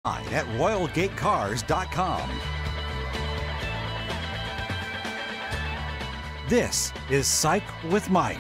At RoyalGateCars.com. This is Psych with Mike.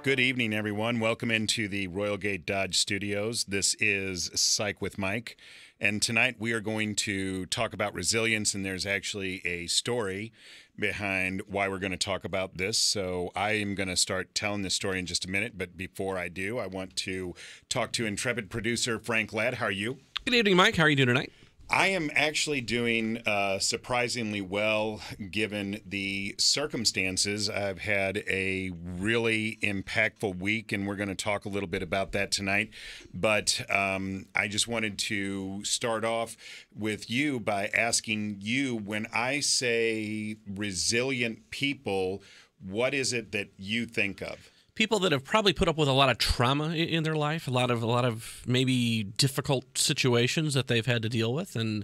Good evening, everyone. Welcome into the Royal Gate Dodge Studios. This is Psych with Mike, and tonight we are going to talk about resilience, and there's actually a story behind why we're going to talk about this. So I am going to start telling this story in just a minute, but before I do, I want to talk to intrepid producer Frank Ladd. How are you? Good evening, Mike. How are you doing tonight? I am actually doing surprisingly well given the circumstances. I've had a really impactful week, and we're going to talk a little bit about that tonight. But I just wanted to start off with you by asking you, when I say resilient people, what is it that you think of? People that have probably put up with a lot of trauma in their life, a lot of maybe difficult situations that they've had to deal with, and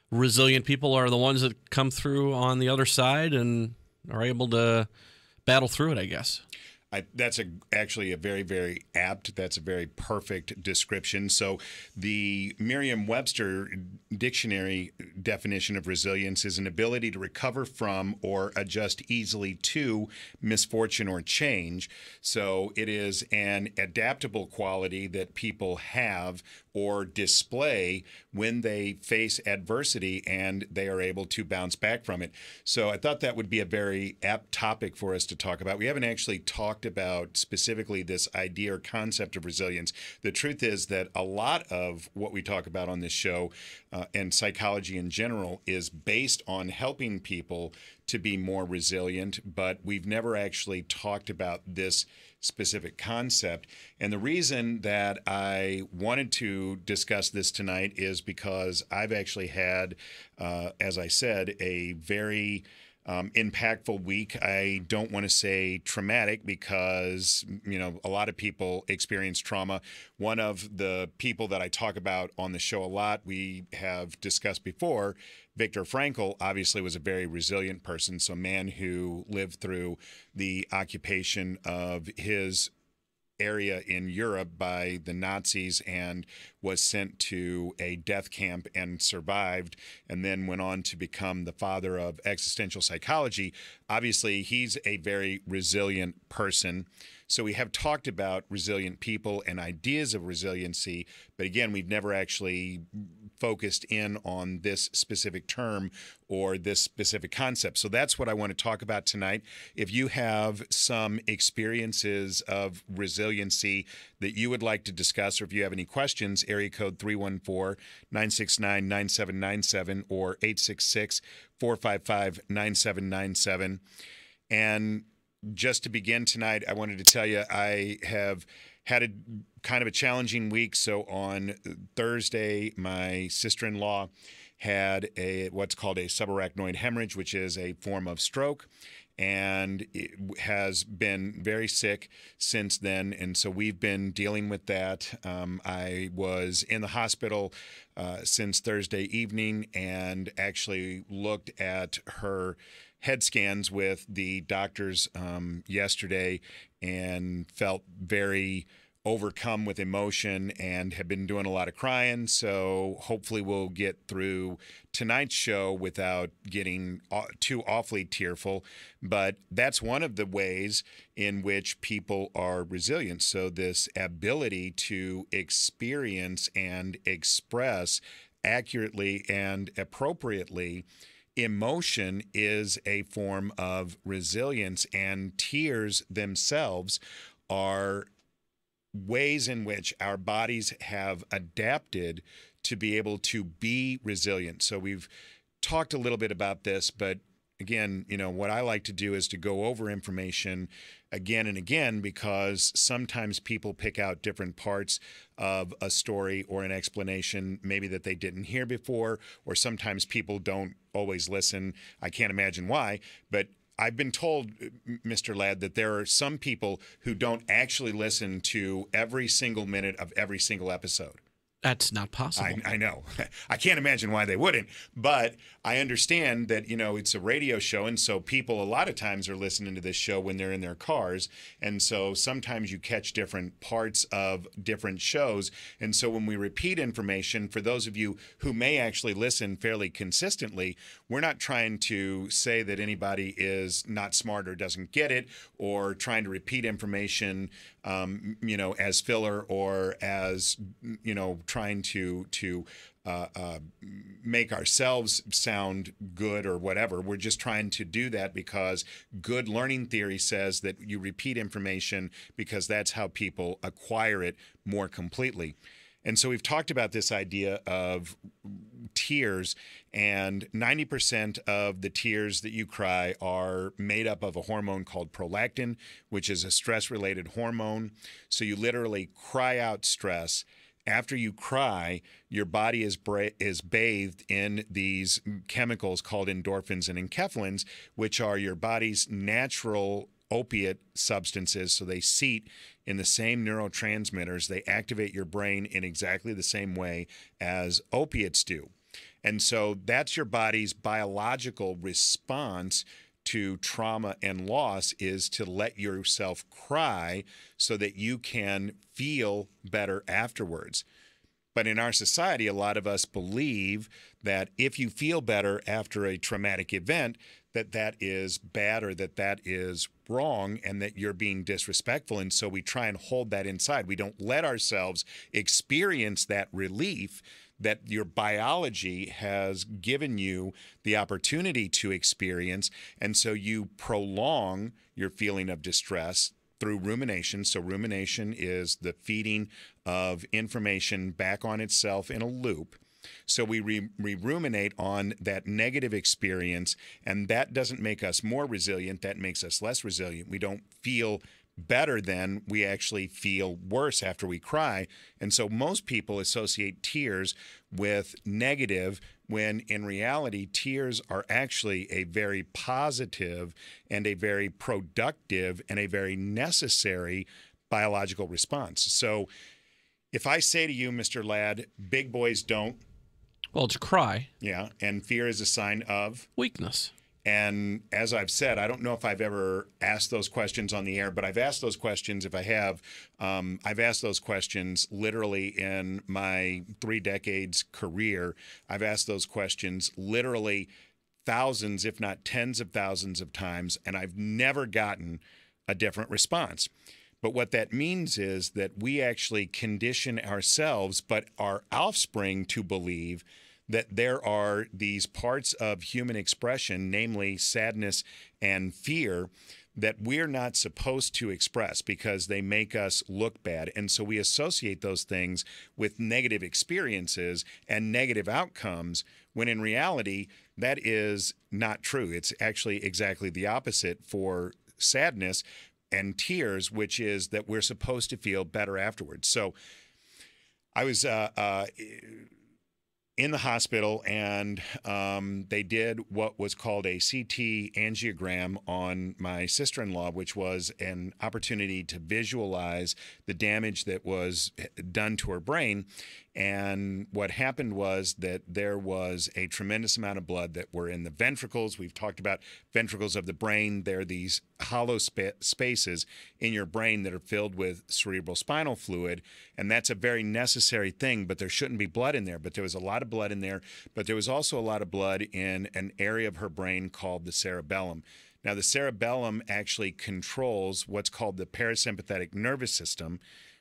resilient people are the ones that come through on the other side and are able to battle through it, I guess. That's actually a very, very apt, that's a very perfect description. So the Merriam-Webster dictionary definition of resilience is an ability to recover from or adjust easily to misfortune or change. So it is an adaptable quality that people have or display when they face adversity, and they are able to bounce back from it. So I thought that would be a very apt topic for us to talk about. We haven't actually talked about specifically this idea or concept of resilience. The truth is that a lot of what we talk about on this show and psychology in general is based on helping people to be more resilient, but we've never actually talked about this specific concept. And the reason that I wanted to discuss this tonight is because I've actually had, as I said, a very impactful week. I don't want to say traumatic because, you know, a lot of people experience trauma. One of the people that I talk about on the show a lot, we have discussed before, Viktor Frankl, obviously was a very resilient person. So a man who lived through the occupation of his area in Europe by the Nazis and was sent to a death camp and survived, and then went on to become the father of existential psychology. Obviously, he's a very resilient person. So we have talked about resilient people and ideas of resiliency, but again, we've never actually focused in on this specific term or this specific concept. So that's what I want to talk about tonight. If you have some experiences of resiliency that you would like to discuss, or if you have any questions, area code 314-969-9797 or 866-455-9797. And just to begin tonight, I wanted to tell you I have had a kind of a challenging week. So on Thursday, my sister-in-law had what's called a subarachnoid hemorrhage, which is a form of stroke, and it has been very sick since then. And so we've been dealing with that. I was in the hospital since Thursday evening and actually looked at her head scans with the doctors yesterday and felt very overcome with emotion and have been doing a lot of crying. So hopefully we'll get through tonight's show without getting too awfully tearful. But that's one of the ways in which people are resilient. So this ability to experience and express accurately and appropriately emotion is a form of resilience, and tears themselves are ways in which our bodies have adapted to be able to be resilient. So we've talked a little bit about this, but again, you know, what I like to do is to go over information again and again, because sometimes people pick out different parts of a story or an explanation maybe that they didn't hear before, or sometimes people don't always listen. I can't imagine why, but I've been told, Mr. Ladd, that there are some people who don't actually listen to every single minute of every single episode. That's not possible. I know. I can't imagine why they wouldn't, but I understand that, it's a radio show, and so people a lot of times are listening to this show when they're in their cars, and so sometimes you catch different parts of different shows, and so when we repeat information, for those of you who may actually listen fairly consistently, we're not trying to say that anybody is not smart or doesn't get it, or trying to repeat information as filler, or as, trying to make ourselves sound good or whatever. We're just trying to do that because good learning theory says that you repeat information because that's how people acquire it more completely. And so we've talked about this idea of tears, and 90% of the tears that you cry are made up of a hormone called prolactin, which is a stress-related hormone. So you literally cry out stress. After you cry, your body is bathed in these chemicals called endorphins and enkephalins, which are your body's natural opiate substances. So they seat in the same neurotransmitters. They activate your brain in exactly the same way as opiates do. And so that's your body's biological response to trauma and loss, is to let yourself cry so that you can feel better afterwards. But in our society, a lot of us believe that if you feel better after a traumatic event, that is bad, or that is wrong, and that you're being disrespectful. And so we try and hold that inside. We don't let ourselves experience that relief that your biology has given you the opportunity to experience. And so you prolong your feeling of distress through rumination. So rumination is the feeding of information back on itself in a loop. So we ruminate on that negative experience, and that doesn't make us more resilient. That makes us less resilient. We don't feel better then. We actually feel worse after we cry. And so most people associate tears with negative, when in reality, tears are actually a very positive and a very productive and a very necessary biological response. So if I say to you, Mr. Ladd, big boys don't. Well, to cry. Yeah, and fear is a sign of weakness. And as I've said, I don't know if I've ever asked those questions on the air, but I've asked those questions. If I have, I've asked those questions literally in my 3 decades career. I've asked those questions literally thousands, if not tens of thousands of times, and I've never gotten a different response. But what that means is that we actually condition ourselves, but our offspring, to believe that there are these parts of human expression, namely sadness and fear, that we're not supposed to express because they make us look bad. And so we associate those things with negative experiences and negative outcomes, when in reality, that is not true. It's actually exactly the opposite for sadness and tears, which is that we're supposed to feel better afterwards. So I was in the hospital, and they did what was called a CT angiogram on my sister-in-law, which was an opportunity to visualize the damage that was done to her brain. And what happened was that there was a tremendous amount of blood that were in the ventricles. We've talked about ventricles of the brain. They're these hollow spaces in your brain that are filled with cerebral spinal fluid. And that's a very necessary thing, but there shouldn't be blood in there. But there was a lot of blood in there. But there was also a lot of blood in an area of her brain called the cerebellum. Now, the cerebellum actually controls what's called the parasympathetic nervous system,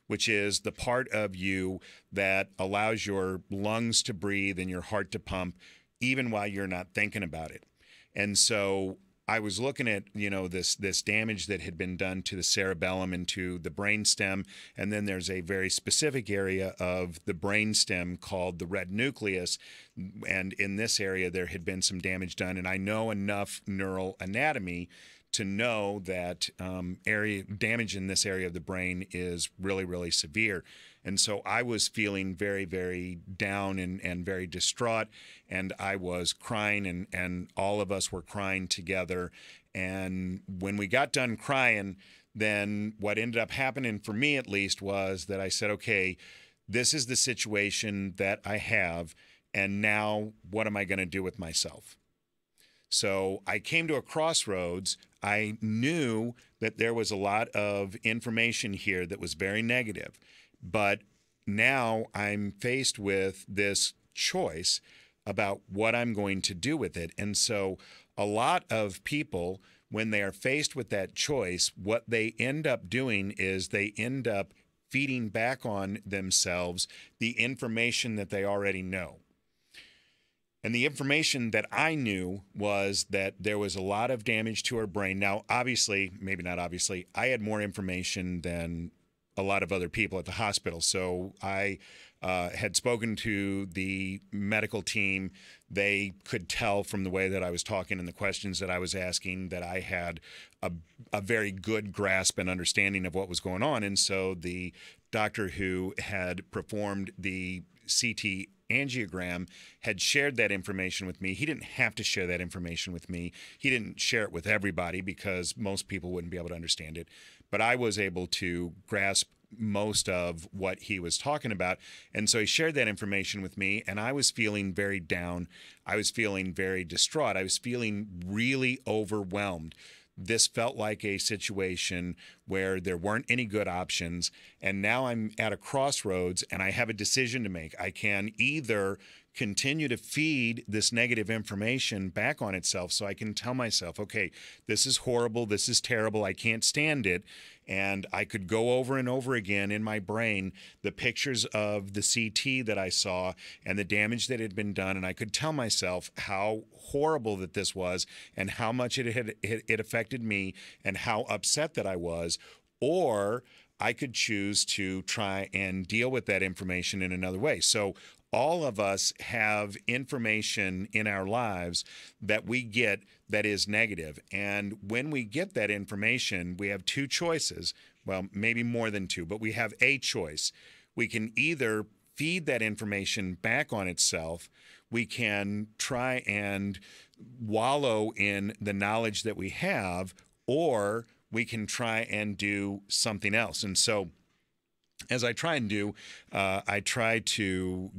which is the part of you that allows your lungs to breathe and your heart to pump, even while you're not thinking about it. And so I was looking at, this damage that had been done to the cerebellum and to the brainstem, and then there's a very specific area of the brainstem called the red nucleus, and in this area there had been some damage done, and I know enough neural anatomy to know that area damage in this area of the brain is really, really severe. And so I was feeling very, very down and very distraught, and I was crying, and all of us were crying together. And when we got done crying, then what ended up happening for me, at least, was that I said, okay, this is the situation that I have, and now what am I going to do with myself? So I came to a crossroads. I knew that there was a lot of information here that was very negative, but now I'm faced with this choice about what I'm going to do with it. And so a lot of people, when they are faced with that choice, what they end up doing is they end up feeding back on themselves the information that they already know. And the information that I knew was that there was a lot of damage to her brain. Now, obviously, maybe not obviously, I had more information than a lot of other people at the hospital. So I had spoken to the medical team. They could tell from the way that I was talking and the questions that I was asking that I had a very good grasp and understanding of what was going on. And so the doctor who had performed the CT angiogram had shared that information with me. He didn't have to share that information with me. He didn't share it with everybody because most people wouldn't be able to understand it. But I was able to grasp most of what he was talking about. And so he shared that information with me, and I was feeling very down. I was feeling very distraught. I was feeling really overwhelmed. This felt like a situation where there weren't any good options, and now I'm at a crossroads and I have a decision to make. I can either continue to feed this negative information back on itself, so I can tell myself, okay, this is horrible, this is terrible, I can't stand it, and I could go over and over again in my brain the pictures of the CT that I saw and the damage that had been done, and I could tell myself how horrible that this was and how much it affected me and how upset that I was. Or I could choose to try and deal with that information in another way. So all of us have information in our lives that we get that is negative. And when we get that information, we have two choices. Well, maybe more than two, but we have a choice. We can either feed that information back on itself. We can try and wallow in the knowledge that we have, or we can try and do something else. And so as I try and do, I try to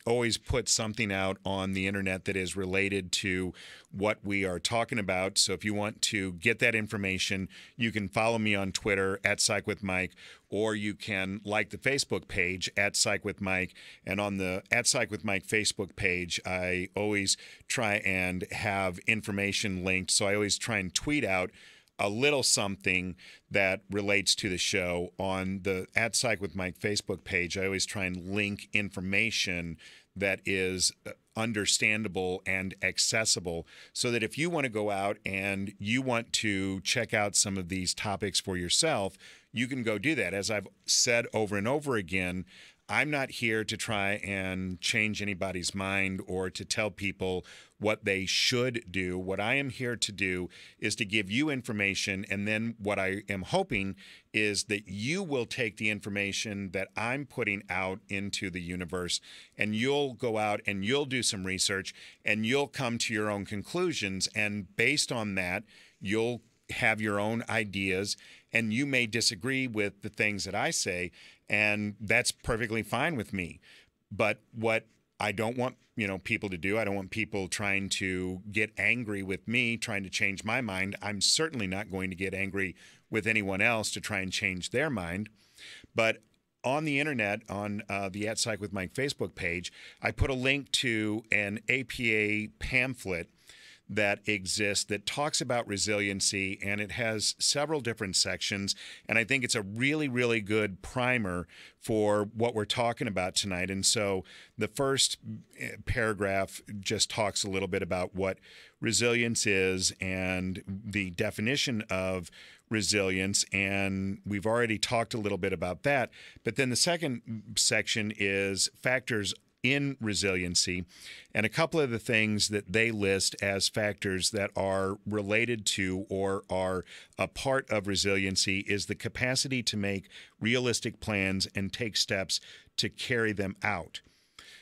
always put something out on the internet that is related to what we are talking about. So if you want to get that information, you can follow me on Twitter at Psych With Mike, or you can like the Facebook page at Psych With Mike. And on the at Psych With Mike Facebook page, I always try and have information linked. So I always try and tweet out a little something that relates to the show. On the at Psych With Mike Facebook page, I always try and link information that is understandable and accessible, so that if you want to go out and you want to check out some of these topics for yourself, you can go do that. As I've said over and over again, I'm not here to try and change anybody's mind or to tell people what they should do. What I am here to do is to give you information, and then what I am hoping is that you will take the information that I'm putting out into the universe, and you'll go out and you'll do some research, and you'll come to your own conclusions, and based on that, you'll have your own ideas, and you may disagree with the things that I say, and that's perfectly fine with me. But what I don't want, people to do, I don't want people trying to get angry with me, trying to change my mind. I'm certainly not going to get angry with anyone else to try and change their mind. But on the internet, on the at Psych With Mike Facebook page, I put a link to an APA pamphlet that exists that talks about resiliency, and it has several different sections, and I think it's a really, really good primer for what we're talking about tonight. And so the first paragraph just talks a little bit about what resilience is and the definition of resilience, and we've already talked a little bit about that. But then the second section is factors in resiliency. And a couple of the things that they list as factors that are related to or are a part of resiliency is the capacity to make realistic plans and take steps to carry them out.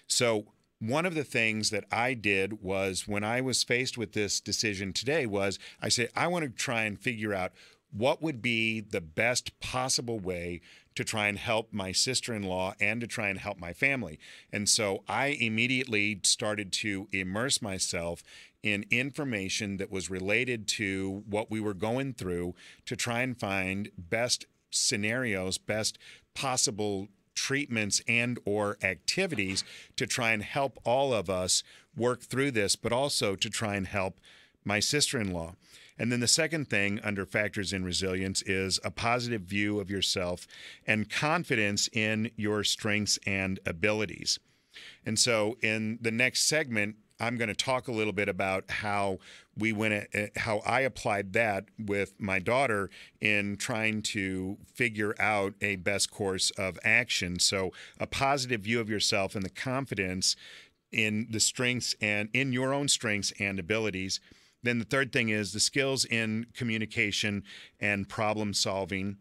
So one of the things that I did was, when I was faced with this decision today, was I said, I want to try and figure out what would be the best possible way to try and help my sister-in-law and to try and help my family. And so I immediately started to immerse myself in information that was related to what we were going through to try and find best scenarios, best possible treatments and or activities to try and help all of us work through this, but also to try and help my sister-in-law. And then the second thing under factors in resilience is a positive view of yourself and confidence in your strengths and abilities. And so in the next segment, I'm going to talk a little bit about how how I applied that with my daughter in trying to figure out a best course of action. So a positive view of yourself and the confidence in the strengths and in your own strengths and abilities. Then the third thing is the skills in communication and problem solving.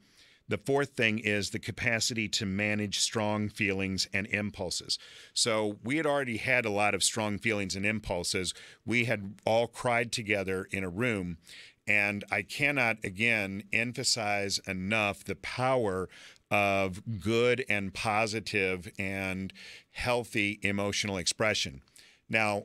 The fourth thing is the capacity to manage strong feelings and impulses. So we had already had a lot of strong feelings and impulses. We had all cried together in a room. And I cannot, again, emphasize enough the power of good and positive and healthy emotional expression. Now,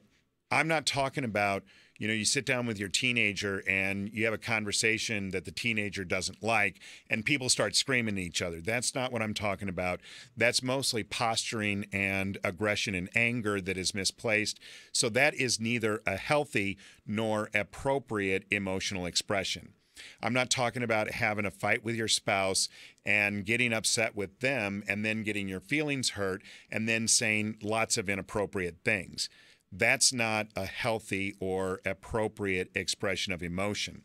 I'm not talking about, you sit down with your teenager and you have a conversation that the teenager doesn't like and people start screaming at each other. That's not what I'm talking about. That's mostly posturing and aggression and anger that is misplaced. So that is neither a healthy nor appropriate emotional expression. I'm not talking about having a fight with your spouse and getting upset with them and then getting your feelings hurt and then saying lots of inappropriate things. That's not a healthy or appropriate expression of emotion.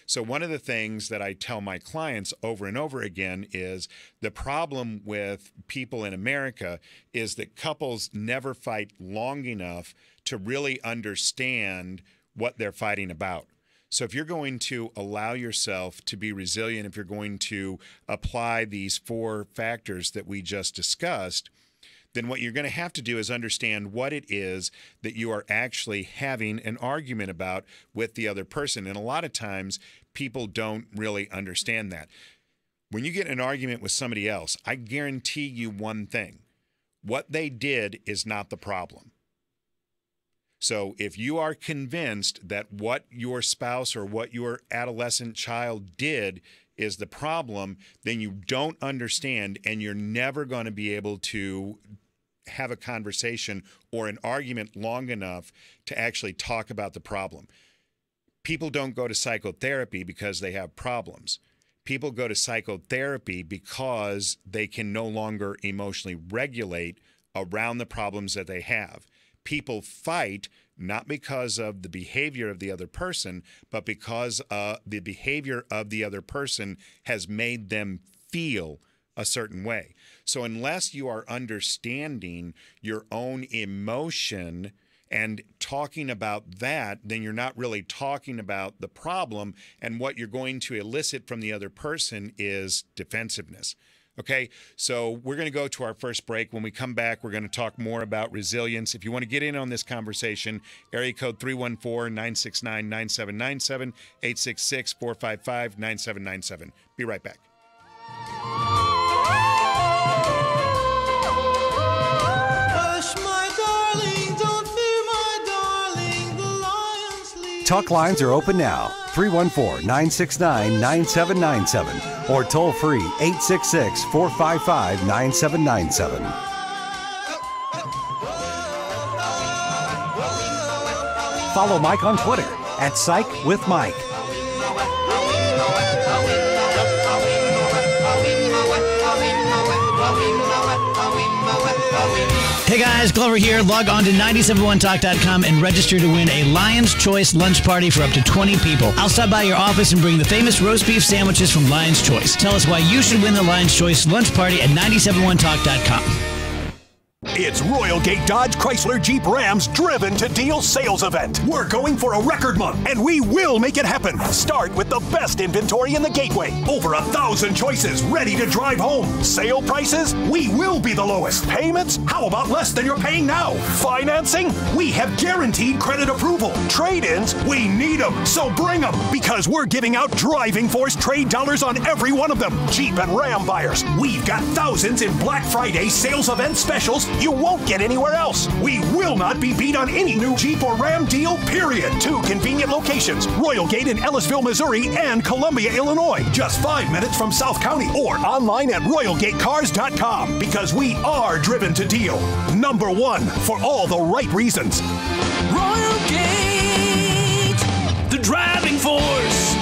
So one of the things that I tell my clients over and over again is the problem with people in America is that couples never fight long enough to really understand what they're fighting about. So if you're going to allow yourself to be resilient, if you're going to apply these 4 factors that we just discussed, then what you're going to have to do is understand what it is that you are actually having an argument about with the other person. And a lot of times, people don't really understand that. When you get in an argument with somebody else, I guarantee you one thing. What they did is not the problem. So if you are convinced that what your spouse or what your adolescent child did is the problem, then you don't understand and you're never going to be able to have a conversation or an argument long enough to actually talk about the problem. People don't go to psychotherapy because they have problems. People go to psychotherapy because they can no longer emotionally regulate around the problems that they have. People fight not because of the behavior of the other person, but because the behavior of the other person has made them feel a certain way. So unless you are understanding your own emotion and talking about that, then you're not really talking about the problem, and what you're going to elicit from the other person is defensiveness. Okay, so we're going to go to our first break. When we come back, we're going to talk more about resilience. If you want to get in on this conversation, area code 314-969-9797, 866-455-9797. Be right back. Talk lines are open now. 314-969-9797 or toll free 866-455-9797. Follow Mike on Twitter at Psych With Mike. Hey guys, Glover here. Log on to 971talk.com and register to win a Lion's Choice lunch party for up to 20 people. I'll stop by your office and bring the famous roast beef sandwiches from Lion's Choice. Tell us why you should win the Lion's Choice lunch party at 971talk.com. It's Royal Gate Dodge Chrysler Jeep Ram's Driven to Deal sales event. We're going for a record month, and we will make it happen. Start with the best inventory in the Gateway. Over 1,000 choices ready to drive home. Sale prices? We will be the lowest. Payments? How about less than you're paying now? Financing? We have guaranteed credit approval. Trade-ins? We need them, so bring them, because we're giving out driving force trade dollars on every one of them. Jeep and Ram buyers, we've got thousands in Black Friday sales event specials you won't get anywhere else. We will not be beat on any new Jeep or Ram deal, period. 2 convenient locations, Royal Gate in Ellisville, Missouri and Columbia, Illinois. Just 5 minutes from South County or online at royalgatecars.com, because we are driven to deal. Number 1 for all the right reasons. Royal Gate, the driving force.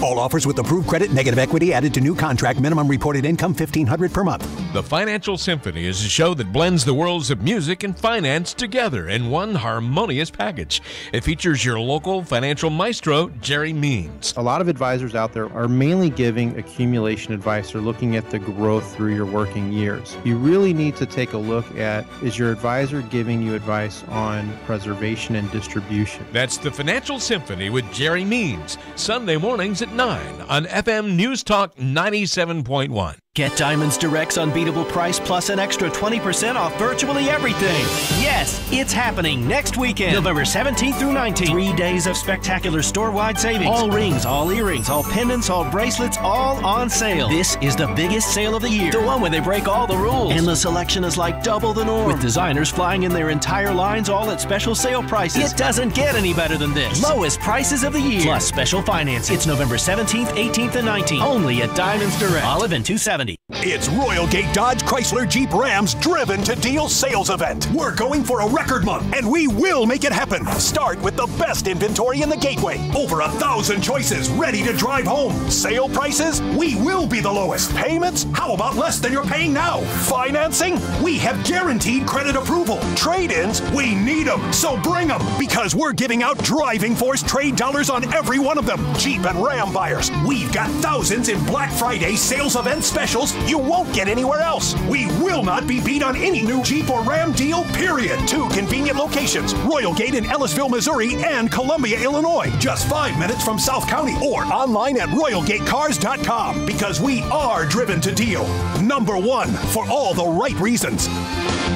All offers with approved credit, negative equity added to new contract. Minimum reported income $1,500 per month. The Financial Symphony is a show that blends the worlds of music and finance together in one harmonious package. It features your local financial maestro, Jerry Means. A lot of advisors out there are mainly giving accumulation advice or looking at the growth through your working years. You really need to take a look at, is your advisor giving you advice on preservation and distribution? That's the Financial Symphony with Jerry Means, Sunday mornings at 9 on FM News Talk 97.1. Get Diamond's Direct's unbeatable price plus an extra 20% off virtually everything. Yes, it's happening next weekend, November 17th through 19th. 3 days of spectacular store-wide savings. All rings, all earrings, all pendants, all bracelets, all on sale. This is the biggest sale of the year. The one where they break all the rules. And the selection is like double the norm. With designers flying in their entire lines, all at special sale prices. It doesn't get any better than this. Lowest prices of the year. Plus special financing. It's November 17th, 18th, and 19th. Only at Diamond's Direct. Olive and 270. It's Royal Gate Dodge Chrysler Jeep Ram's Driven to Deal sales event. We're going for a record month, and we will make it happen. Start with the best inventory in the Gateway. Over 1,000 choices ready to drive home. Sale prices? We will be the lowest. Payments? How about less than you're paying now? Financing? We have guaranteed credit approval. Trade-ins? We need them, so bring them, because we're giving out driving force trade dollars on every one of them. Jeep and Ram buyers, we've got thousands in Black Friday sales event specials you won't get anywhere else. We will not be beat on any new Jeep or Ram deal, period. 2 convenient locations, Royal Gate in Ellisville, Missouri and Columbia, Illinois. Just 5 minutes from South County or online at royalgatecars.com, because we are driven to deal. Number 1 for all the right reasons.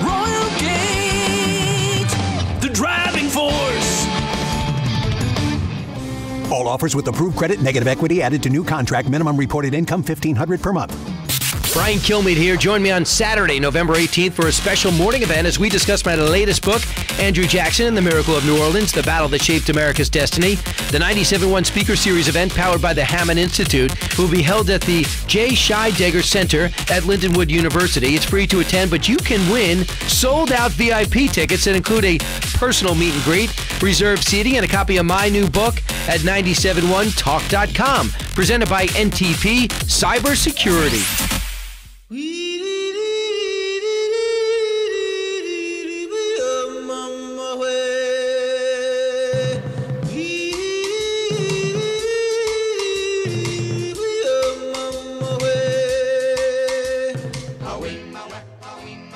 Royal Gate, the driving force. All offers with approved credit, negative equity added to new contract. Minimum reported income $1,500 per month. Brian Kilmeade here. Join me on Saturday, November 18th for a special morning event as we discuss my latest book, Andrew Jackson and the Miracle of New Orleans, the battle that shaped America's destiny. The 97.1 Speaker Series event powered by the Mahon Institute will be held at the J. Scheidegger Center at Lindenwood University. It's free to attend, but you can win sold-out VIP tickets that include a personal meet and greet, reserved seating, and a copy of my new book at 971talk.com. Presented by NTP Cybersecurity.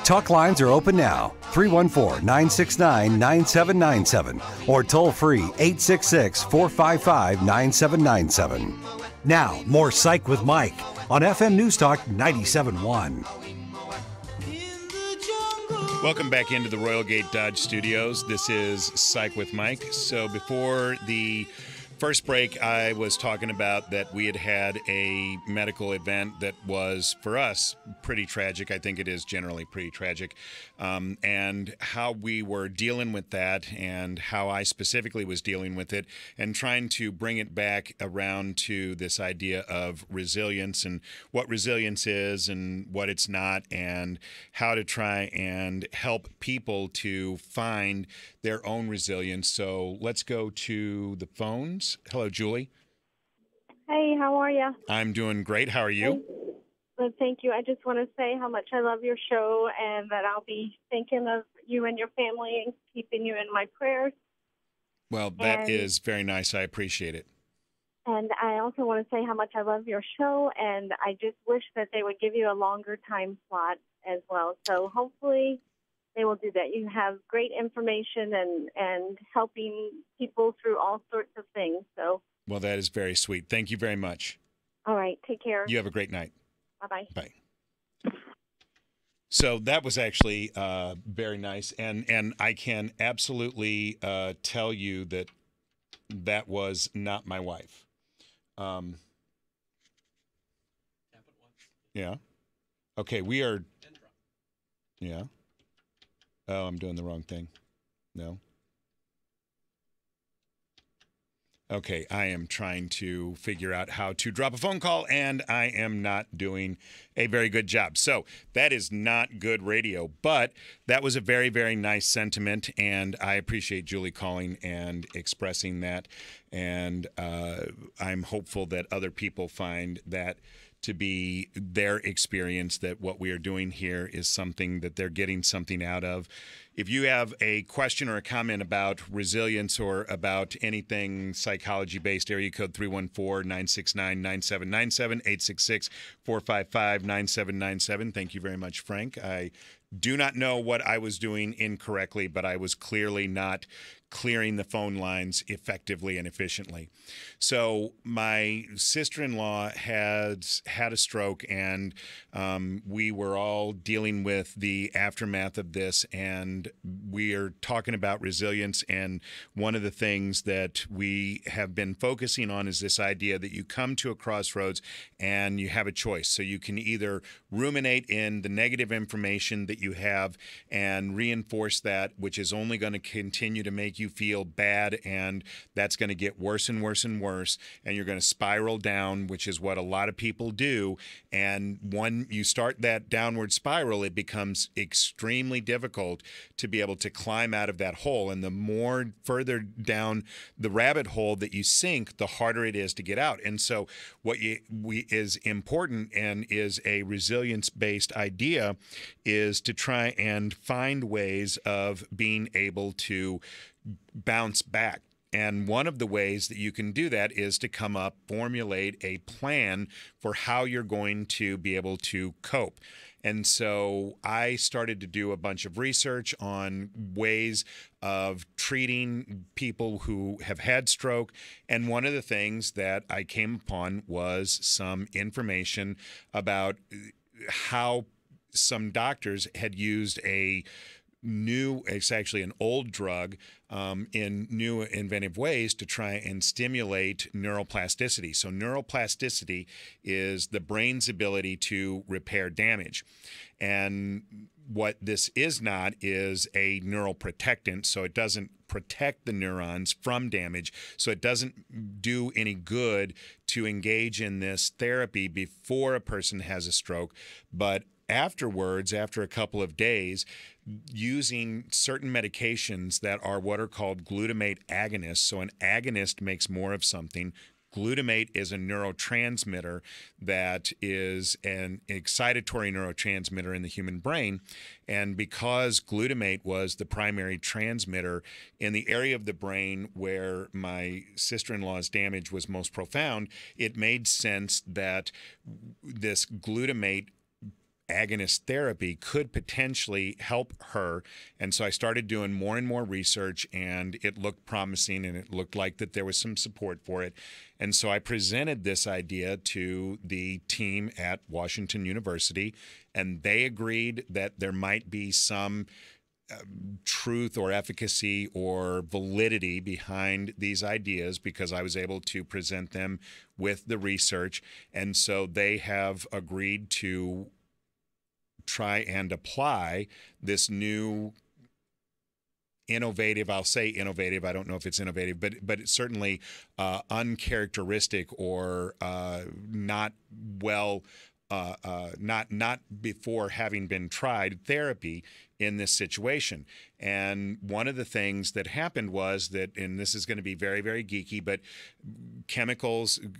Talk lines are open now. 314-969-9797 or toll free 866-455-9797. Now, more Psych with Mike on FM News Talk 97.1. Welcome back into the Royal Gate Dodge Studios. This is Psych with Mike. So before the first break, I was talking about that we had a medical event that was, for us, pretty tragic. I think it is generally pretty tragic. And how we were dealing with that and how I specifically was dealing with it and trying to bring it back around to this idea of resilience and what resilience is and what it's not and how to try and help people to find their own resilience. So let's go to the phones. Hello, Julie. Hey, how are you? I'm doing great. How are you? Well, thank you. I just want to say how much I love your show and that I'll be thinking of you and your family and keeping you in my prayers. Well, that is very nice. I appreciate it. And I also want to say how much I love your show, and I just wish that they would give you a longer time slot as well. So hopefully they will do that. You have great information and helping people through all sorts of things. So, well, that is very sweet. Thank you very much. All right. Take care. You have a great night. Bye-bye. Bye. So that was actually very nice, and I can absolutely tell you that that was not my wife. Yeah. Okay, we are. Yeah. Oh, I'm doing the wrong thing. No. Okay, I am trying to figure out how to drop a phone call, and I am not doing a very good job. So that is not good radio, but that was a very, very nice sentiment, and I appreciate Julie calling and expressing that, and I'm hopeful that other people find that to be their experience, that what we are doing here is something that they're getting something out of. If you have a question or a comment about resilience or about anything psychology-based, area code 314-969-9797, 866-455-9797. Thank you very much, Frank. I do not know what I was doing incorrectly, but I was clearly not clearing the phone lines effectively and efficiently. So my sister-in-law has had a stroke, and we were all dealing with the aftermath of this, and we are talking about resilience. And one of the things that we have been focusing on is this idea that you come to a crossroads and you have a choice. So you can either ruminate in the negative information that you have and reinforce that, which is only going to continue to make you feel bad, and that's going to get worse and worse and worse, and you're going to spiral down, which is what a lot of people do. And when you start that downward spiral, it becomes extremely difficult to be able to climb out of that hole. And the more further down the rabbit hole that you sink, the harder it is to get out. And so what is important and is a resilience-based idea is to try and find ways of being able to bounce back. And one of the ways that you can do that is to formulate a plan for how you're going to be able to cope. And so I started to do a bunch of research on ways of treating people who have had stroke. And one of the things that I came upon was some information about how some doctors had used it's actually an old drug in new inventive ways to try and stimulate neuroplasticity. So neuroplasticity is the brain's ability to repair damage. And what this is not is a neuroprotectant, so it doesn't protect the neurons from damage, so it doesn't do any good to engage in this therapy before a person has a stroke. But afterwards, after a couple of days, using certain medications that are what are called glutamate agonists. So an agonist makes more of something. Glutamate is a neurotransmitter that is an excitatory neurotransmitter in the human brain. And because glutamate was the primary transmitter in the area of the brain where my sister-in-law's damage was most profound, it made sense that this glutamate agonist therapy could potentially help her. And so I started doing more and more research, and it looked promising, and it looked like that there was some support for it. And so I presented this idea to the team at Washington University, and they agreed that there might be some truth or efficacy or validity behind these ideas because I was able to present them with the research. And so they have agreed to try and apply this new innovative, I'll say innovative, I don't know if it's innovative, but it's certainly uncharacteristic or not before having been tried therapy in this situation. And one of the things that happened was that, and this is going to be very, very geeky, but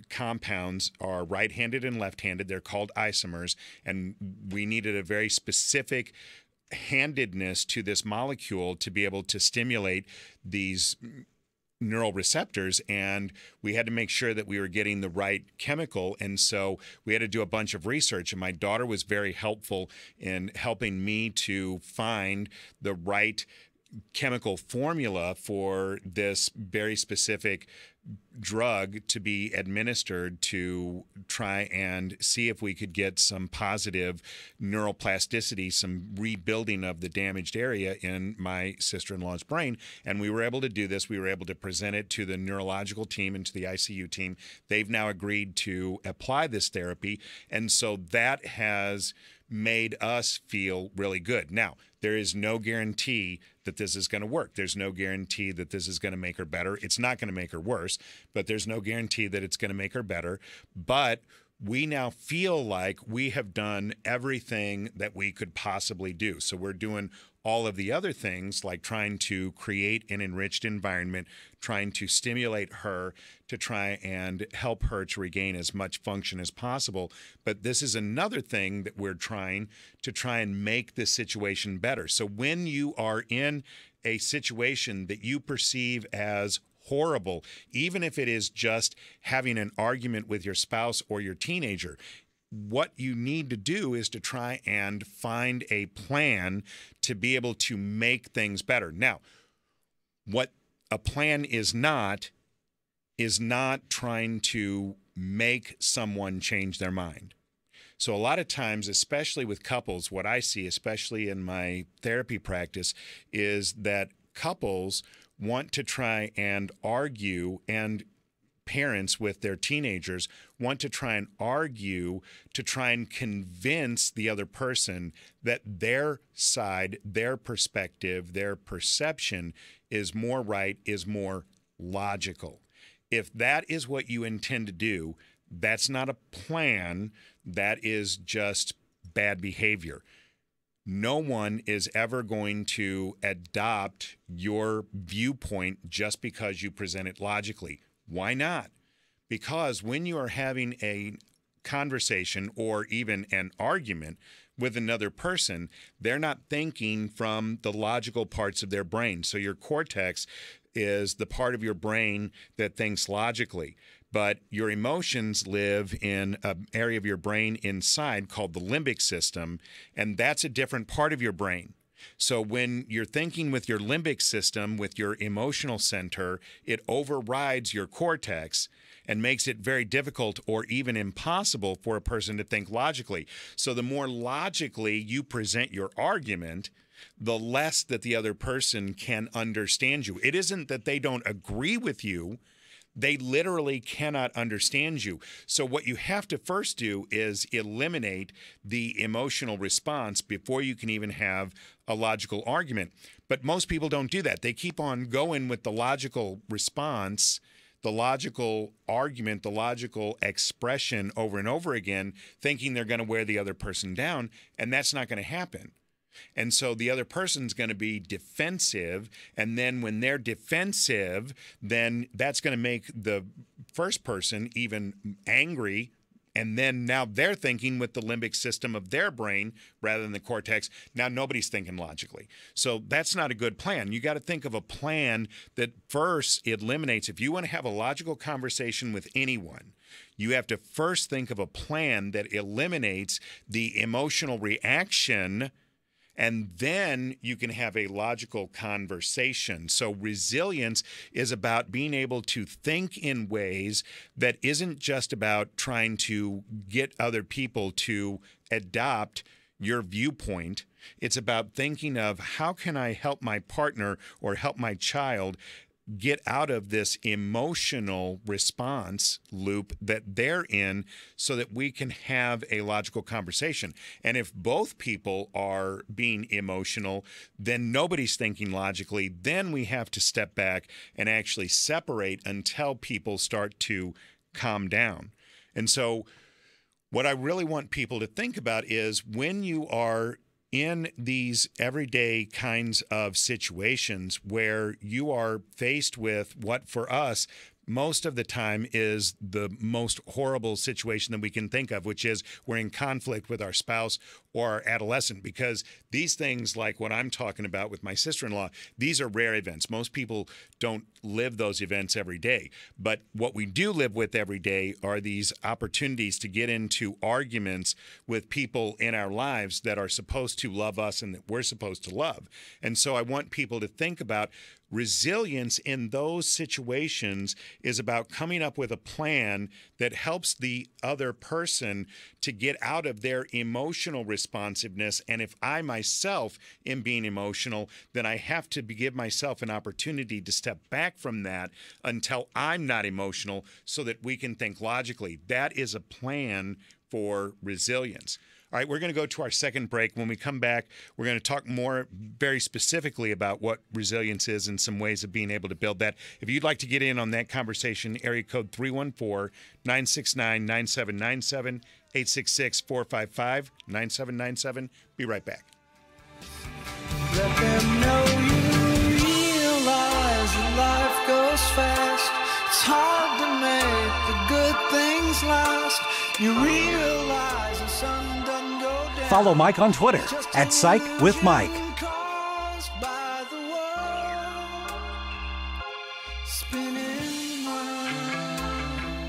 compounds are right-handed and left-handed. They're called isomers, and we needed a very specific handedness to this molecule to be able to stimulate these neural receptors, and we had to make sure that we were getting the right chemical. And so we had to do a bunch of research, and my daughter was very helpful in helping me to find the right chemical formula for this very specific drug to be administered to try and see if we could get some positive neuroplasticity, some rebuilding of the damaged area in my sister-in-law's brain. And we were able to do this. We were able to present it to the neurological team and to the ICU team. They've now agreed to apply this therapy. And so that has made us feel really good. Now, there is no guarantee that this is going to work. There's no guarantee that this is going to make her better. It's not going to make her worse, but there's no guarantee that it's going to make her better. But we now feel like we have done everything that we could possibly do. So we're doing all of the other things, like trying to create an enriched environment, trying to stimulate her to try and help her to regain as much function as possible. But this is another thing that we're trying to try and make the situation better. So when you are in a situation that you perceive as horrible, even if it is just having an argument with your spouse or your teenager, what you need to do is to try and find a plan to be able to make things better. Now, what a plan is not trying to make someone change their mind. So a lot of times, especially with couples, what I see, especially in my therapy practice, is that couples want to try and argue, and parents with their teenagers want to try and argue to try and convince the other person that their side, their perspective, their perception is more right, is more logical. If that is what you intend to do, that's not a plan. That is just bad behavior. No one is ever going to adopt your viewpoint just because you present it logically. Why not? Because when you are having a conversation or even an argument with another person, they're not thinking from the logical parts of their brain. So your cortex is the part of your brain that thinks logically. But your emotions live in an area of your brain inside called the limbic system, and that's a different part of your brain. So when you're thinking with your limbic system, with your emotional center, it overrides your cortex and makes it very difficult or even impossible for a person to think logically. So the more logically you present your argument, the less that the other person can understand you. It isn't that they don't agree with you. They literally cannot understand you. So what you have to first do is eliminate the emotional response before you can even have a logical argument. But most people don't do that. They keep on going with the logical response, the logical argument, the logical expression over and over again, thinking they're going to wear the other person down, and that's not going to happen. And so the other person's going to be defensive, and then when they're defensive, then that's going to make the first person even angry, and then now they're thinking with the limbic system of their brain rather than the cortex. Now nobody's thinking logically. So that's not a good plan. You got to think of a plan that first eliminates, if you want to have a logical conversation with anyone, you have to first think of a plan that eliminates the emotional reaction, and then you can have a logical conversation. So resilience is about being able to think in ways that isn't just about trying to get other people to adopt your viewpoint. It's about thinking of, how can I help my partner or help my child get out of this emotional response loop that they're in so that we can have a logical conversation. And if both people are being emotional, then nobody's thinking logically. Then we have to step back and actually separate until people start to calm down. And so what I really want people to think about is, when you are in these everyday kinds of situations where you are faced with what for us most of the time is the most horrible situation that we can think of, which is we're in conflict with our spouse or our adolescent, because these things like what I'm talking about with my sister-in-law, these are rare events. Most people don't live those events every day. But what we do live with every day are these opportunities to get into arguments with people in our lives that are supposed to love us and that we're supposed to love. And so I want people to think about resilience in those situations is about coming up with a plan that helps the other person to get out of their emotional responsiveness. And if I myself am being emotional, then I have to give myself an opportunity to step back from that until I'm not emotional so that we can think logically. That is a plan for resilience. All right, we're going to go to our second break. When we come back, we're going to talk more very specifically about what resilience is and some ways of being able to build that. If you'd like to get in on that conversation, area code 314-969-9797, 866-455-9797. Be right back. Let them know you realize that life goes fast. It's hard to make the good things last. You realize the sun doesn't go down. Follow Mike on Twitter at Psych With Mike.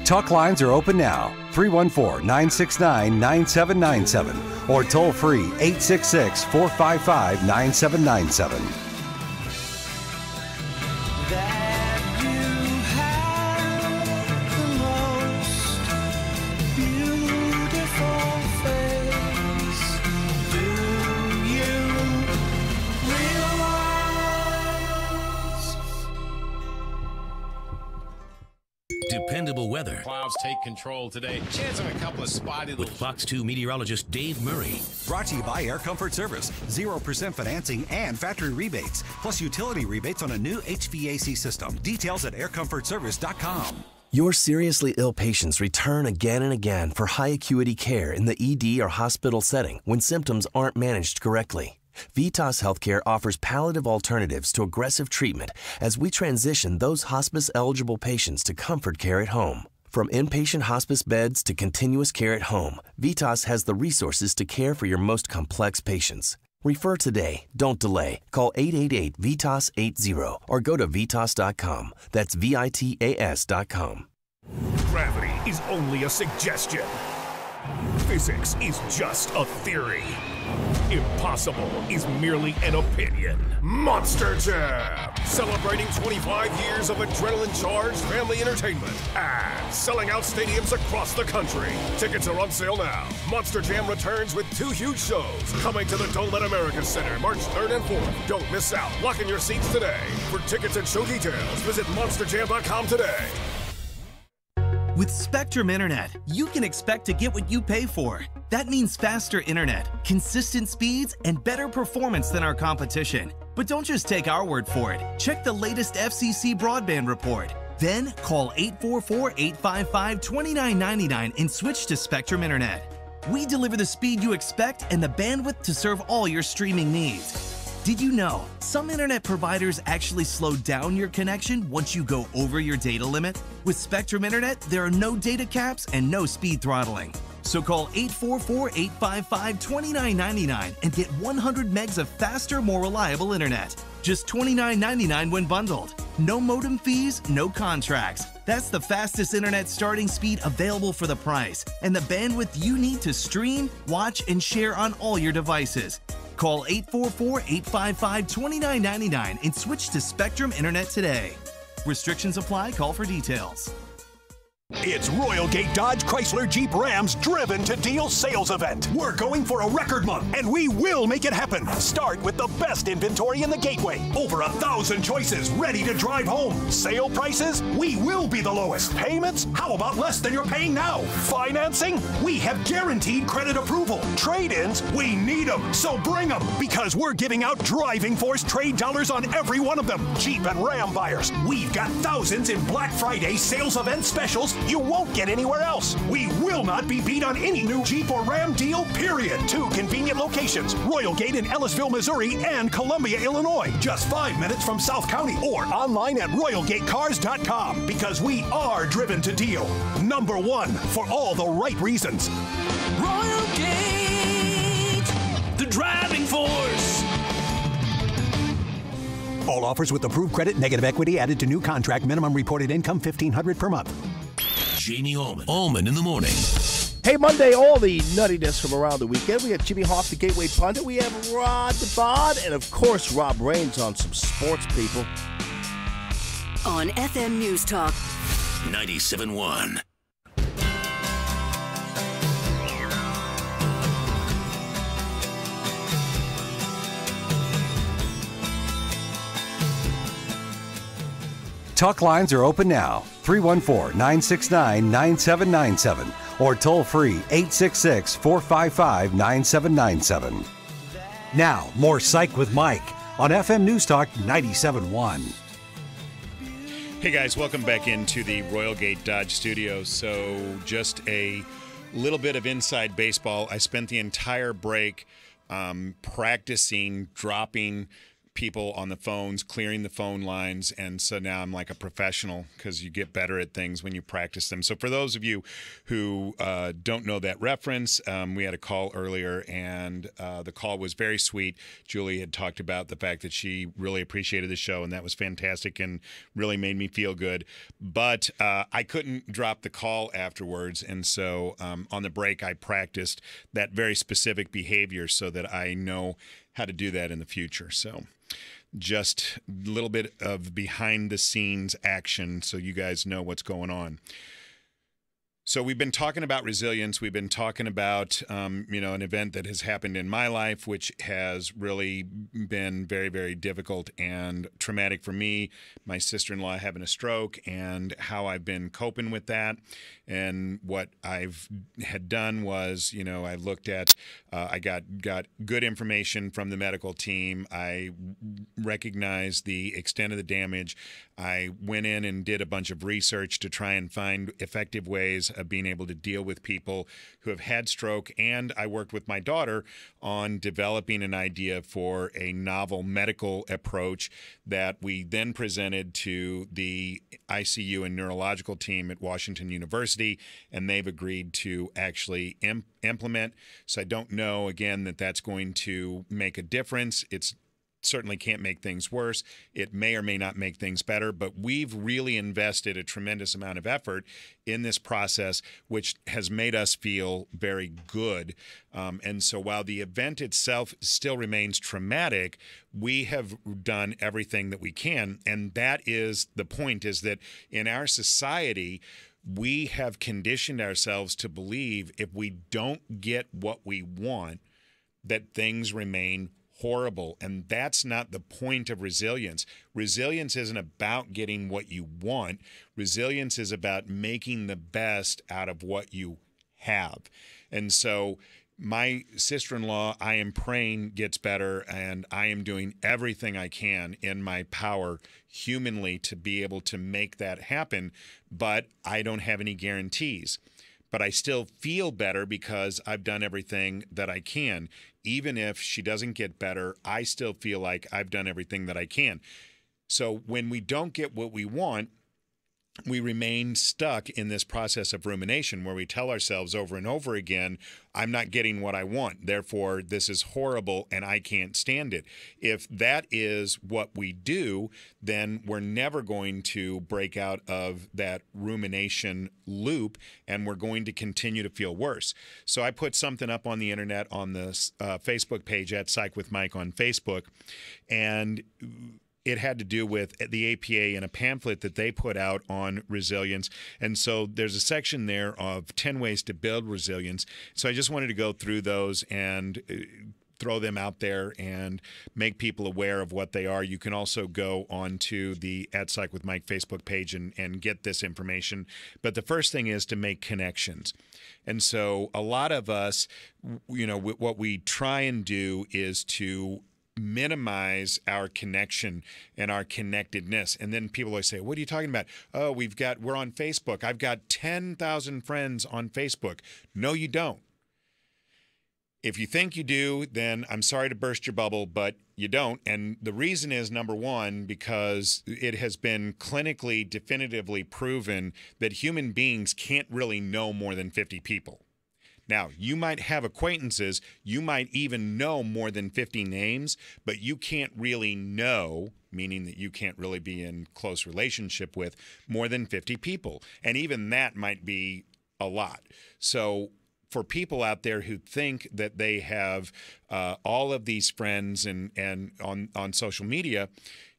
Talk lines are open now, 314-969-9797 or toll free 866-455-9797. Dependable weather. Clouds take control today. Chance of a couple of spotty with Fox 2 meteorologist Dave Murray. Brought to you by Air Comfort Service. 0% financing and factory rebates, plus utility rebates on a new HVAC system. Details at aircomfortservice.com. Your seriously ill patients return again and again for high acuity care in the ED or hospital setting when symptoms aren't managed correctly. Vitas Healthcare offers palliative alternatives to aggressive treatment as we transition those hospice-eligible patients to comfort care at home. From inpatient hospice beds to continuous care at home, Vitas has the resources to care for your most complex patients. Refer today. Don't delay. Call 888-VITAS-80 or go to Vitas.com. That's VITAS.com. Gravity is only a suggestion. Physics is just a theory. Impossible is merely an opinion. Monster Jam, celebrating 25 years of adrenaline-charged family entertainment and selling out stadiums across the country. Tickets are on sale now. Monster Jam returns with 2 huge shows coming to the Don't Let America Center March 3rd and 4th. Don't miss out. Lock in your seats today. For tickets and show details, visit monsterjam.com today. With Spectrum Internet, you can expect to get what you pay for. That means faster internet, consistent speeds, and better performance than our competition. But don't just take our word for it. Check the latest FCC broadband report. Then call 844-855-2999 and switch to Spectrum Internet. We deliver the speed you expect and the bandwidth to serve all your streaming needs. Did you know some internet providers actually slow down your connection once you go over your data limit? With Spectrum Internet, there are no data caps and no speed throttling. So call 844-855-2999 and get 100 megs of faster, more reliable internet. Just $29.99 when bundled. No modem fees, no contracts. That's the fastest internet starting speed available for the price and the bandwidth you need to stream, watch, and share on all your devices. Call 844-855-2999 and switch to Spectrum Internet today. Restrictions apply. Call for details. It's Royal Gate Dodge Chrysler Jeep Ram's Driven to Deal sales event. We're going for a record month, and we will make it happen. Start with the best inventory in the Gateway. Over 1,000 choices ready to drive home. Sale prices? We will be the lowest. Payments? How about less than you're paying now? Financing? We have guaranteed credit approval. Trade-ins? We need them, so bring them, because we're giving out driving force trade dollars on every one of them. Jeep and Ram buyers, we've got thousands in Black Friday sales event specials you won't get anywhere else. We will not be beat on any new Jeep or Ram deal, period. 2 convenient locations, Royal Gate in Ellisville, Missouri and Columbia, Illinois. Just 5 minutes from South County or online at RoyalGateCars.com, because we are driven to deal. Number 1 for all the right reasons. Royal Gate, the driving force. All offers with approved credit, negative equity added to new contract. Minimum reported income $1,500 per month. Jamie Allman in the morning. Hey, Monday, all the nuttiness from around the weekend. We have Jimmy Hoff, the Gateway Pundit. We have Rod the Bod, and of course, Rob Raines on some sports, people. On FM News Talk 97.1. Talk lines are open now, 314-969-9797 or toll free 866-455-9797. Now, more Psych with Mike on FM News Talk 97.1. Hey guys, welcome back into the Royal Gate Dodge Studios. So just a little bit of inside baseball. I spent the entire break practicing dropping people on the phones, clearing the phone lines, and so now I'm like a professional because you get better at things when you practice them. So for those of you who don't know that reference, we had a call earlier, and the call was very sweet. Julie had talked about the fact that she really appreciated the show, and that was fantastic and really made me feel good. But I couldn't drop the call afterwards, and so on the break I practiced that very specific behavior so that I know how to do that in the future. So just a little bit of behind the scenes action so you guys know what's going on. So we've been talking about resilience. We've been talking about, an event that has happened in my life, which has really been very, very difficult and traumatic for me. My sister-in-law having a stroke, and how I've been coping with that. And what I've had done was, I looked at, I got good information from the medical team. I recognized the extent of the damage. I went in and did a bunch of research to try and find effective ways of being able to deal with people who have had stroke. And I worked with my daughter on developing an idea for a novel medical approach that we then presented to the ICU and neurological team at Washington University, and they've agreed to actually implement. So I don't know, again, that that's going to make a difference. It's certainly can't make things worse. It may or may not make things better, but we've really invested a tremendous amount of effort in this process, which has made us feel very good. And so while the event itself still remains traumatic, we have done everything that we can. And that is the point, is that in our society, we have conditioned ourselves to believe if we don't get what we want, that things remain horrible. And that's not the point of resilience. Resilience isn't about getting what you want. Resilience is about making the best out of what you have. And so my sister-in-law, I am praying gets better, and I am doing everything I can in my power humanly to be able to make that happen, but I don't have any guarantees. But I still feel better because I've done everything that I can. Even if she doesn't get better, I still feel like I've done everything that I can. So when we don't get what we want, we remain stuck in this process of rumination where we tell ourselves over and over again, I'm not getting what I want, therefore this is horrible and I can't stand it. If that is what we do, then we're never going to break out of that rumination loop, and we're going to continue to feel worse. So I put something up on the internet on the Facebook page at Psych with Mike on Facebook, and it had to do with the APA and a pamphlet that they put out on resilience. And so there's a section there of 10 ways to build resilience. So I just wanted to go through those and throw them out there and make people aware of what they are. You can also go on to the at Psych with Mike Facebook page and get this information. But the first thing is to make connections. And so a lot of us, what we try and do is to minimize our connection and our connectedness. And then people always say, what are you talking about? Oh, we're on Facebook. I've got 10,000 friends on Facebook. No, you don't. If you think you do, then I'm sorry to burst your bubble, but you don't. And the reason is, number one, because it has been clinically definitively proven that human beings can't really know more than 50 people. Now, you might have acquaintances, you might even know more than 50 names, but you can't really know, meaning that you can't really be in close relationship with more than 50 people. And even that might be a lot. So for people out there who think that they have all of these friends and on social media,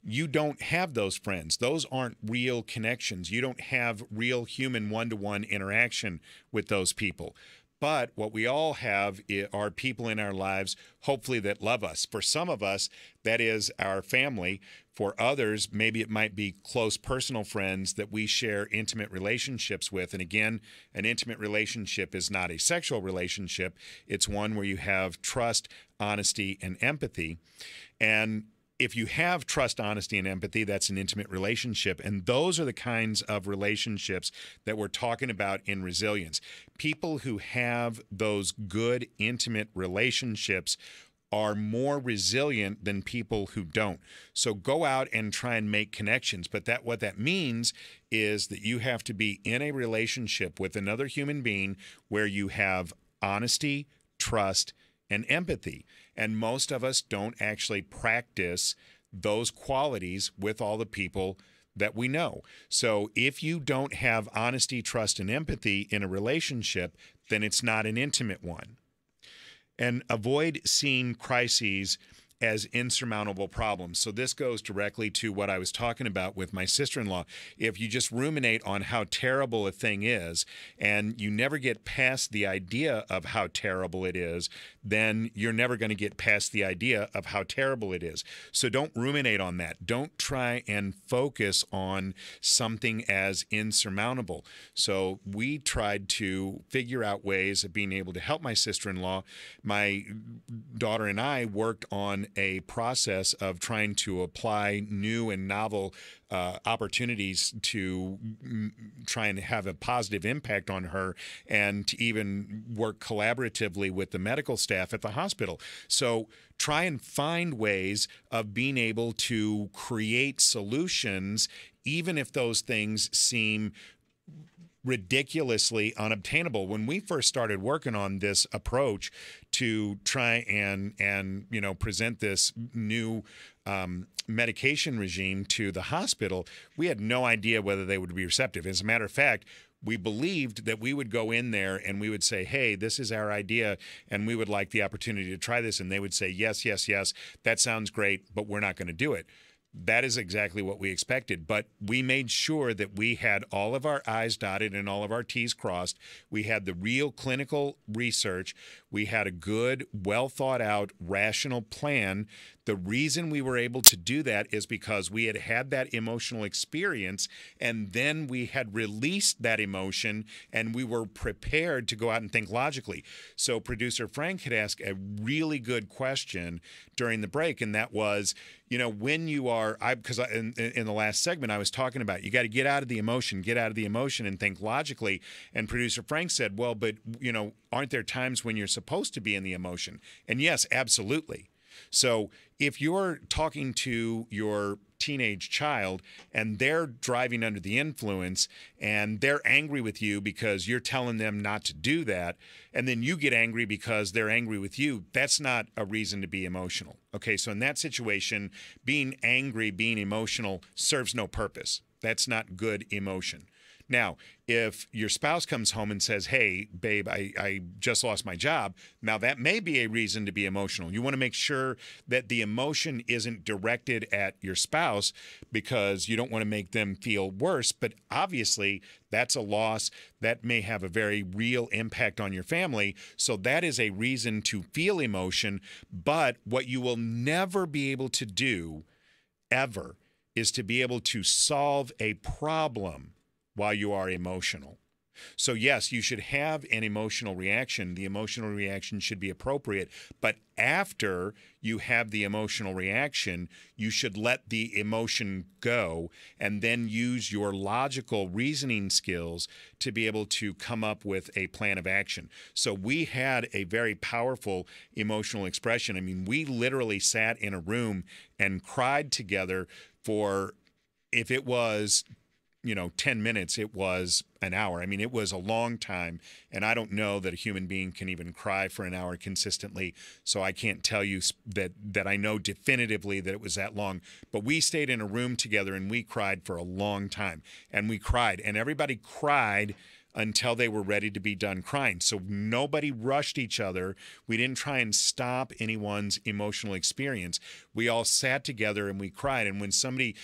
you don't have those friends. Those aren't real connections. You don't have real human one-to-one interaction with those people. But what we all have are people in our lives, hopefully, that love us. For some of us, that is our family. For others, maybe it might be close personal friends that we share intimate relationships with. And again, an intimate relationship is not a sexual relationship. It's one where you have trust, honesty, and empathy. And if you have trust, honesty, and empathy, that's an intimate relationship. And those are the kinds of relationships that we're talking about in resilience. People who have those good, intimate relationships are more resilient than people who don't. So go out and try and make connections. But what that means is that you have to be in a relationship with another human being where you have honesty, trust, and empathy. And most of us don't actually practice those qualities with all the people that we know. So if you don't have honesty, trust, and empathy in a relationship, then it's not an intimate one. And avoid seeing crises as insurmountable problems. So this goes directly to what I was talking about with my sister-in-law. If you just ruminate on how terrible a thing is and you never get past the idea of how terrible it is, then you're never going to get past the idea of how terrible it is. So don't ruminate on that. Don't try and focus on something as insurmountable. So we tried to figure out ways of being able to help my sister-in-law. My daughter and I worked on a process of trying to apply new and novel opportunities to try and have a positive impact on her and to even work collaboratively with the medical staff at the hospital. So try and find ways of being able to create solutions, even if those things seem ridiculously unobtainable. When we first started working on this approach to try and present this new medication regime to the hospital, we had no idea whether they would be receptive. As a matter of fact, we believed that we would go in there and we would say, hey, this is our idea and we would like the opportunity to try this. And they would say, yes, yes, yes, that sounds great, but we're not going to do it. That is exactly what we expected. But we made sure that we had all of our I's dotted and all of our T's crossed. We had the real clinical research. We had a good, well thought out, rational plan. The reason we were able to do that is because we had had that emotional experience, and then we had released that emotion, and we were prepared to go out and think logically. So producer Frank had asked a really good question during the break, and that was, when you are, because in the last segment I was talking about, you got to get out of the emotion and think logically. And producer Frank said, well, but, aren't there times when you're supposed to be in the emotion? And yes, absolutely. So if you're talking to your teenage child and they're driving under the influence and they're angry with you because you're telling them not to do that, and then you get angry because they're angry with you, that's not a reason to be emotional. Okay, so in that situation, being angry, being emotional serves no purpose. That's not good emotion. Now, if your spouse comes home and says, hey, babe, I just lost my job, now that may be a reason to be emotional. You want to make sure that the emotion isn't directed at your spouse because you don't want to make them feel worse. But obviously, that's a loss that may have a very real impact on your family. So that is a reason to feel emotion. But what you will never be able to do, ever, is to be able to solve a problem while you are emotional. So yes, you should have an emotional reaction. The emotional reaction should be appropriate, but after you have the emotional reaction, you should let the emotion go and then use your logical reasoning skills to be able to come up with a plan of action. So we had a very powerful emotional expression. I mean, we literally sat in a room and cried together for, if it was 10 minutes, it was an hour. I mean, it was a long time, and I don't know that a human being can even cry for an hour consistently, so I can't tell you that I know definitively that it was that long. But we stayed in a room together, and we cried for a long time, and we cried, and everybody cried until they were ready to be done crying. So nobody rushed each other. We didn't try and stop anyone's emotional experience. We all sat together and we cried. And when somebody,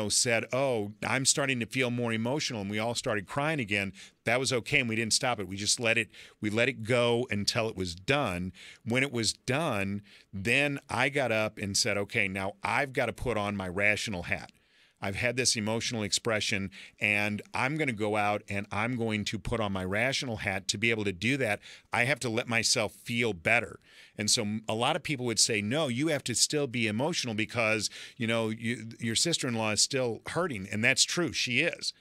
said, "Oh, I'm starting to feel more emotional," and we all started crying again, that was okay, and we didn't stop it. We just let it go until it was done. When it was done, then I got up and said, "Okay, now I've got to put on my rational hat. I've had this emotional expression, and I'm going to go out and I'm going to put on my rational hat. To be able to do that, I have to let myself feel better." And so a lot of people would say, "No, you have to still be emotional because, your sister-in-law is still hurting." And that's true. She is.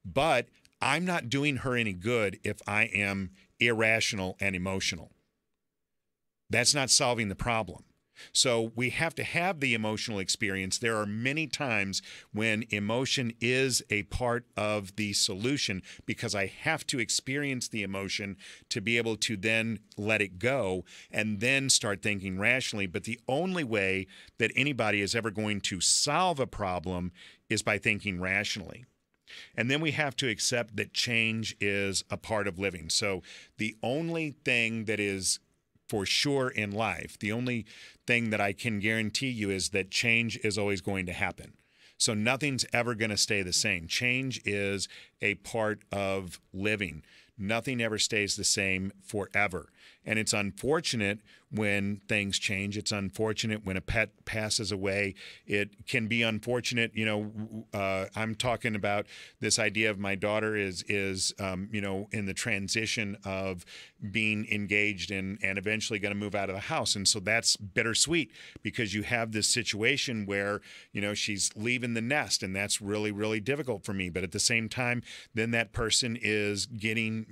But I'm not doing her any good if I am irrational and emotional. That's not solving the problem. So we have to have the emotional experience. There are many times when emotion is a part of the solution because I have to experience the emotion to be able to then let it go and then start thinking rationally. But the only way that anybody is ever going to solve a problem is by thinking rationally. And then we have to accept that change is a part of living. So the only thing that is for sure in life, the only thing that I can guarantee you is that change is always going to happen. So nothing's ever going to stay the same. Change is a part of living. Nothing ever stays the same forever. And it's unfortunate when things change. It's unfortunate when a pet passes away. It can be unfortunate. I'm talking about this idea of my daughter is in the transition of being engaged and eventually going to move out of the house. And so that's bittersweet because you have this situation where, she's leaving the nest, and that's really, really difficult for me. But at the same time, then that person is getting,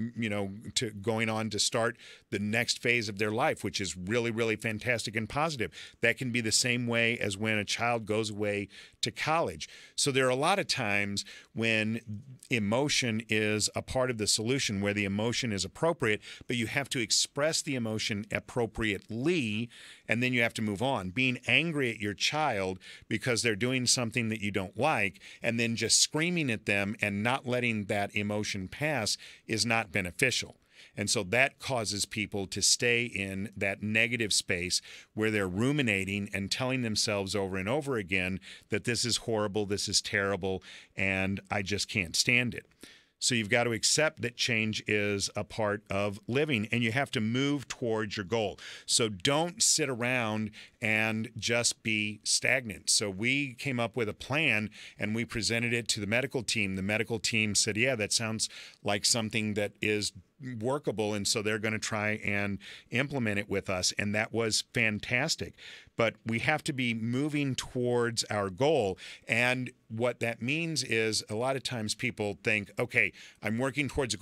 to going on to start the next phase of their life, which is really, really fantastic and positive. That can be the same way as when a child goes away to college. So there are a lot of times when emotion is a part of the solution, where the emotion is appropriate, but you have to express the emotion appropriately, and then you have to move on. Being angry at your child because they're doing something that you don't like, and then just screaming at them and not letting that emotion pass is not beneficial. And so that causes people to stay in that negative space where they're ruminating and telling themselves over and over again that this is horrible, this is terrible, and I just can't stand it. So you've got to accept that change is a part of living, and you have to move towards your goal. So don't sit around and just be stagnant. So we came up with a plan, and we presented it to the medical team. The medical team said, "Yeah, that sounds like something that is workable," and so they're going to try and implement it with us, and that was fantastic. But we have to be moving towards our goal, and what that means is a lot of times people think, okay, I'm working towards a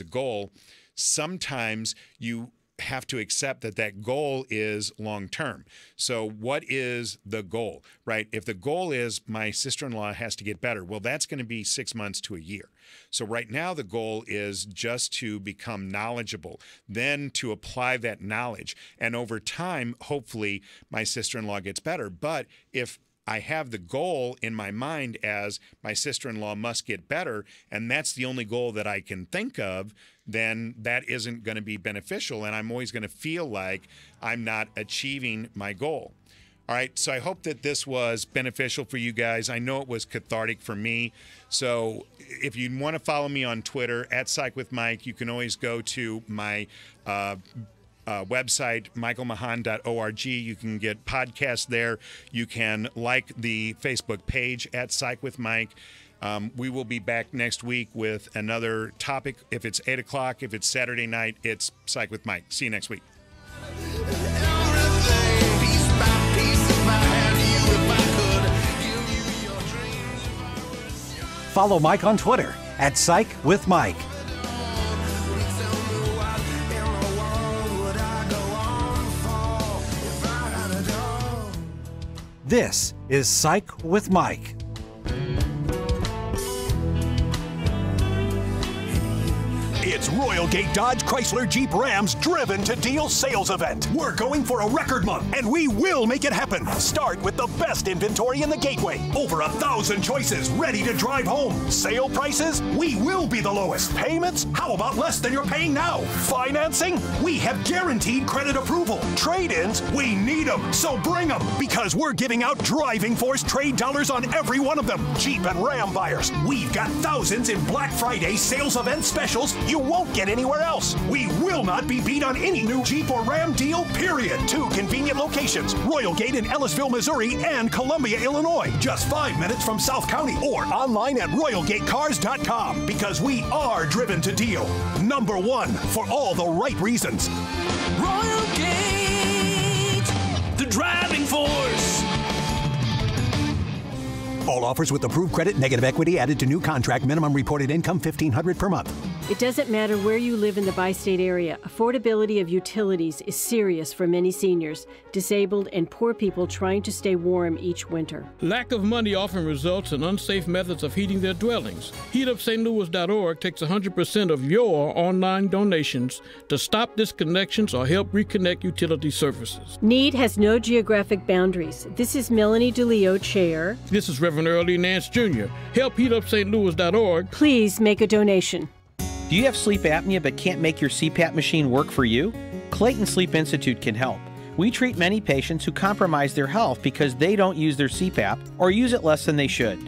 goal. Sometimes you have to accept that that goal is long term. So what is the goal, right? If the goal is my sister-in-law has to get better, well, that's going to be 6 months to a year. So right now the goal is just to become knowledgeable, then to apply that knowledge. And over time, hopefully my sister-in-law gets better. But if I have the goal in my mind as my sister-in-law must get better, and that's the only goal that I can think of, then that isn't going to be beneficial, and I'm always going to feel like I'm not achieving my goal. All right, so I hope that this was beneficial for you guys. I know it was cathartic for me. So if you want to follow me on Twitter, at Psych With Mike, you can always go to my website, michaelmahon.org. You can get podcasts there. You can like the Facebook page at Psych With Mike. We will be back next week with another topic. If it's 8 o'clock, if it's Saturday night, it's Psych with Mike. See you next week. Follow Mike on Twitter at Psych with Mike. This is Psych with Mike. It's Royal Gate Dodge Chrysler Jeep Ram's Driven to Deal sales event. We're going for a record month, and we will make it happen. Start with the best inventory in the Gateway. Over 1,000 choices ready to drive home. Sale prices? We will be the lowest. Payments? How about less than you're paying now? Financing? We have guaranteed credit approval. Trade-ins? We need them, so bring them, because we're giving out driving force trade dollars on every one of them. Jeep and Ram buyers, we've got thousands in Black Friday sales event specials you won't get anywhere else. We will not be beat on any new Jeep or Ram deal, period. 2 convenient locations, Royal Gate in Ellisville, Missouri and Columbia, Illinois. Just 5 minutes from South County or online at royalgatecars.com, because we are driven to deal. Number 1 for all the right reasons. Royal Gate, the driving force. All offers with approved credit, negative equity added to new contract. Minimum reported income $1,500 per month. It doesn't matter where you live in the bi-state area. Affordability of utilities is serious for many seniors, disabled, and poor people trying to stay warm each winter. Lack of money often results in unsafe methods of heating their dwellings. HeatUpStLouis.org takes 100% of your online donations to stop disconnections or help reconnect utility services. Need has no geographic boundaries. This is Melanie DeLeo, Chair. This is Reverend Early Nance Jr. Help HeatUpStLouis.org. Please make a donation. Do you have sleep apnea but can't make your CPAP machine work for you? Clayton Sleep Institute can help. We treat many patients who compromise their health because they don't use their CPAP or use it less than they should.